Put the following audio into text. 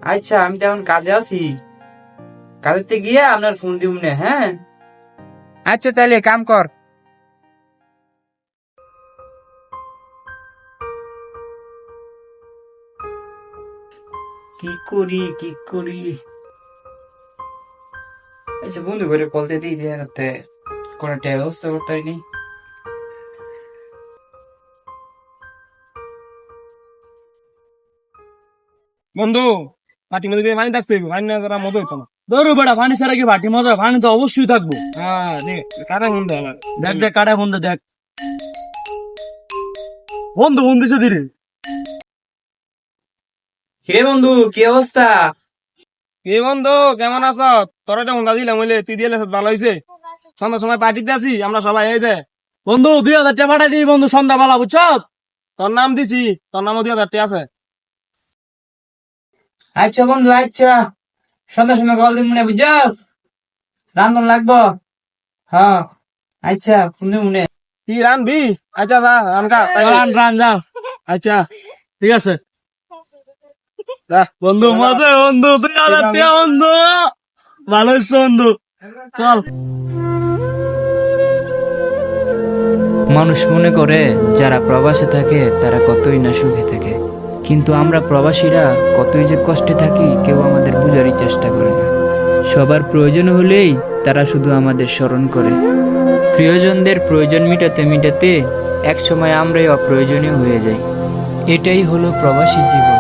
আচ্ছা, আমি তো এখন কাজে আছি, কাজেতে গিয়ে আপনার ফোন দিব না। হ্যাঁ, আচ্ছা তাহলে কাম কর। কি করি কি করি? আচ্ছা বন্ধু করে বলতে দিই, দেখা করতে কোনো একটা ব্যবস্থা করতে হয়নি। বন্ধু, পাটি মধ্যে দিয়ে পানি থাকছে, পানি না করা মজা হইতো না। ধরো বেটা, পানি ছাড়া কি ভাটি মজা? পানি তো অবশ্যই থাকবো। হ্যাঁ, কাটা বন্ধু আমার। দেখ দেখ কাটা বন্ধু দেখ। বন্ধু বন্ধু যদি রে। কিরে বন্ধু, কি অবস্থা? কি বন্ধু, কেমন আছ? তোর একটা হুন্দা দিলাম হইলে, তুই দিয়ে ভালো হয়েছে। সন্ধ্যার সময় পার্টিতে আছি, আমরা সবাই এই যে বন্ধু 2000 টাকা পাঠাই দিই বন্ধু, সন্ধ্যা বেলা বুঝছ? তোর নাম দিছি, তোর নামও 2000 টাকা আছে। আচ্ছা বন্ধু, আচ্ছা সন্ধ্যার সময় কল দিব মনে, বুঝছস? রান্ধন লাগবো। হ্যাঁ, আচ্ছা ফোন দিব মনে। কি রানবি? আচ্ছা যা রানকা, রান রান যা। আচ্ছা ঠিক আছে। যা, বন্ধু মজা বন্ধু, 2000 টাকা বন্ধু, ভালো হয়েছে বন্ধু, চল। মানুষ মনে করে যারা প্রবাসে থাকে তারা কতই না সুখে থাকে, কিন্তু আমরা প্রবাসীরা কতই যে কষ্টে থাকি কেউ আমাদের বোঝারই চেষ্টা করে না। সবার প্রয়োজন হলেই তারা শুধু আমাদের স্মরণ করে। প্রিয়জনদের প্রয়োজন মিটাতে মিটাতে একসময় আমরাই অপ্রয়োজনীয় হয়ে যাই। এটাই হলো প্রবাসী জীবন।